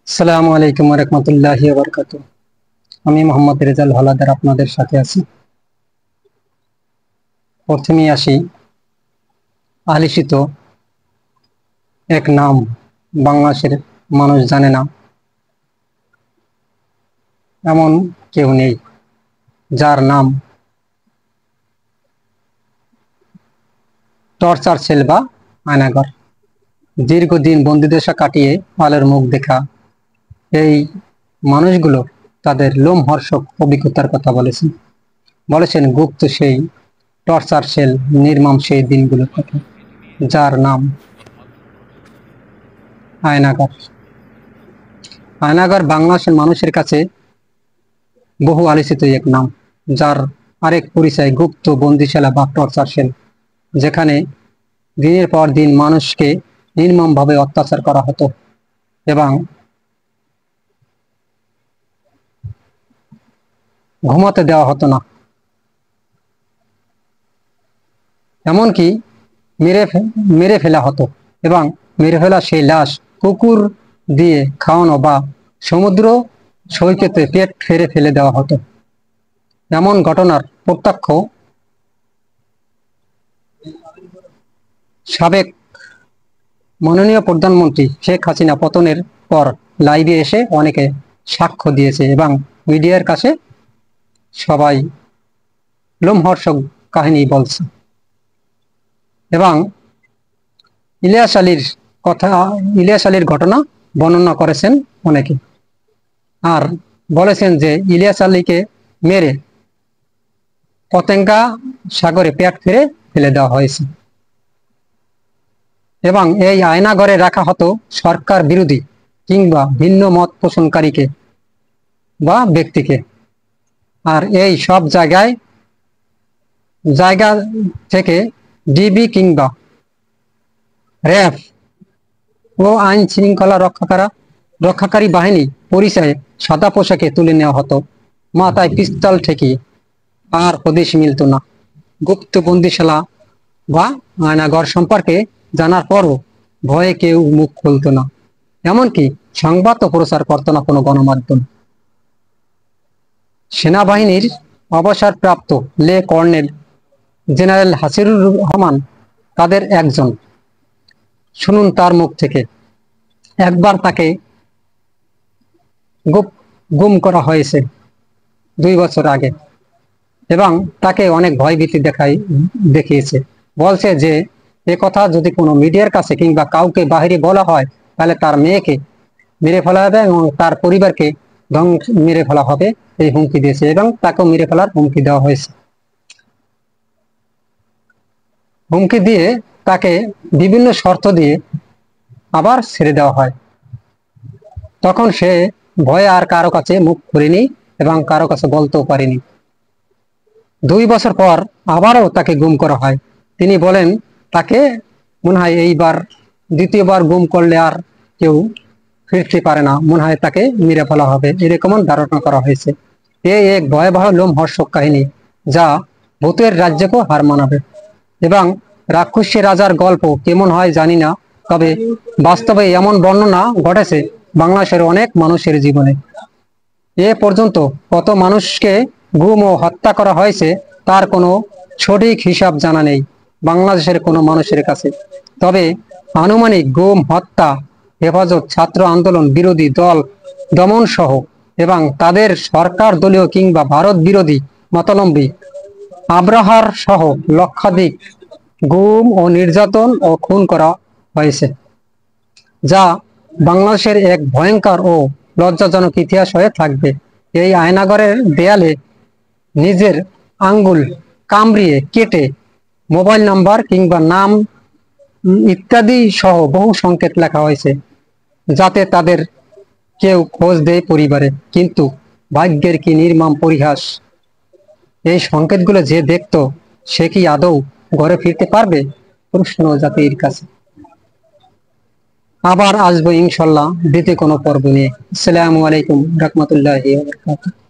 আসসালামু আলাইকুম ওয়া রাহমাতুল্লাহি ওয়া বারাকাতুহু। আমি মোহাম্মদ রেজাল হালাদার আপনাদের সাথে আছি। প্রথমেই আসি, আলিশিত এক নাম বাংলাদেশের মানুষ জানে না এমন কেউ নেই, যার নাম টর্চার সেল বা আয়নাঘর। দীর্ঘদিন বন্দিদশা কাটিয়ে আলোর মুখ দেখা এই মানুষগুলো তাদের লোমহর্ষক অভিজ্ঞতার কথা বলেছেন গুপ্ত সেই টর্চার সেল, নির্মম সেই দিনগুলোর কথা, যার নাম আয়নাঘর। আয়নাঘর বাংলাদেশের মানুষের কাছে বহু আলোচিত এক নাম, যার আরেক পরিচয় গুপ্ত বন্দিশালা বা টর্চার সেল, যেখানে দিনের পর দিন মানুষকে নির্মমভাবে অত্যাচার করা হতো এবং ঘুমাতে দেওয়া হতো না, এমনকি মেরে ফেলা হতো এবং মেরে ফেলা সেই লাশ কুকুর দিয়ে খাওয়ানো বা সমুদ্র সৈকতে পেট ফেরে ফেলে দেওয়া হতো। এমন ঘটনার প্রত্যক্ষ সাবেক মাননীয় প্রধানমন্ত্রী শেখ হাসিনা পতনের পর লাইভে এসে অনেকে সাক্ষ্য দিয়েছে এবং মিডিয়ার কাছে সবাই লোমহর্ষক কাহিনী বলছে এবং ইলিয়াস আলীর ঘটনা বর্ণনা করেছেন অনেকে, আর বলেছেন যে ইলিয়াস আলীকে মেরে পতেঙ্গা সাগরে পেট ফিরে ফেলে দেওয়া হয়েছে এবং এই আয়নাঘরে রাখা হতো সরকার বিরোধী কিংবা ভিন্ন মত পোষণকারীকে বা ব্যক্তিকে। আর এই সব জায়গা থেকে ডিবি কিংবা র্যাব ও আইন শৃঙ্খলা রক্ষাকারী বাহিনী পরিচয়ে সাদা পোশাকে তুলে নেওয়া হতো, মাথায় পিস্তল ঠেকিয়ে। আর হদিশ মিলত না। গুপ্ত বন্দিশালা বা আয়নাঘর সম্পর্কে জানার পরও ভয়ে কেউ মুখ খুলত না, এমনকি সংবাদও প্রচার করত না কোনো গণমাধ্যম। সেনাবাহিনীর অবসরপ্রাপ্ত লে কর্নেল জেনারেল হাসিরুর রহমান তাদের একজন। শুনুন তার মুখ থেকে। একবার তাকে গুম করা হয়েছে 2 বছর আগে এবং তাকে অনেক ভয়ভীতি দেখিয়েছে। বলছে যে এ কথা যদি কোনো মিডিয়ার কাছে কিংবা কাউকে বাহিরে বলা হয়, তাহলে তার মেয়েকে মেরে ফেলা হবে এবং তার পরিবারকে মেরে ফেলা হবে, এই হুমকি দিয়েছে এবং তাকেও মেরে ফেলার হুমকি দেওয়া হয়েছে। হুমকি দিয়ে তাকে বিভিন্ন শর্ত দিয়ে আবার ছেড়ে দেওয়া হয়। তখন সে ভয়ে আর কারো কাছে মুখ খুলেনি এবং কারো কাছে বলতেও পারেনি। 2 বছর পর আবারও তাকে গুম করা হয়। তিনি বলেন তাকে মনে হয় এইবার দ্বিতীয়বার গুম করলে আর কেউ ফিরতে পারে না, মনে হয় তাকে মেরে ফেলা হবে, এরকম ধারণা করা হয়েছে। এই এক ভয়াবহ লোমহর্ষক কাহিনী, যা ভূতের রাজ্যকেও হার মানাবে। এবং রাক্ষসী রাজার গল্প কেমন হয় জানি না, তবে বাস্তবে এমন বর্ণনা ঘটেছে বাংলাদেশের অনেক মানুষের জীবনে। এ পর্যন্ত কত মানুষকে গুম ও হত্যা করা হয়েছে তার কোনো সঠিক হিসাব জানা নেই বাংলাদেশের কোনো মানুষের কাছে। তবে আনুমানিক গুম, হত্যা, হেফাজত, ছাত্র আন্দোলন বিরোধী দল দমন সহ এবং তাদের সরকার দলীয় কিংবা ভারত বিরোধী মতাবলম্বী আব্রাহার সহ লক্ষাধিক গুম ও নির্যাতন ও খুন করা হয়েছে, যা বাংলাদেশের এক ভয়ঙ্কর ও লজ্জাজনক ইতিহাস হয়ে থাকবে। এই আয়নাঘরের দেয়ালে নিজের আঙ্গুল কামড়িয়ে কেটে মোবাইল নাম্বার কিংবা নাম ইত্যাদি সহ বহু সংকেত লেখা হয়েছে, যাতে তাদের কেউ খোঁজ দেয় পরিবারে। কিন্তু ভাগ্যের কি নির্মম পরিহাস, এই সংকেতগুলো যে দেখতো সে কি আদৌ ঘরে ফিরতে পারবে? প্রশ্ন জাতির কাছে। আবার আসবো ইনশাল্লাহ দ্বিতীয় কোনো পর্ব নিয়ে। আসসালামু আলাইকুম রহমতুল্লাহি ওয়া বারাকাতুহু।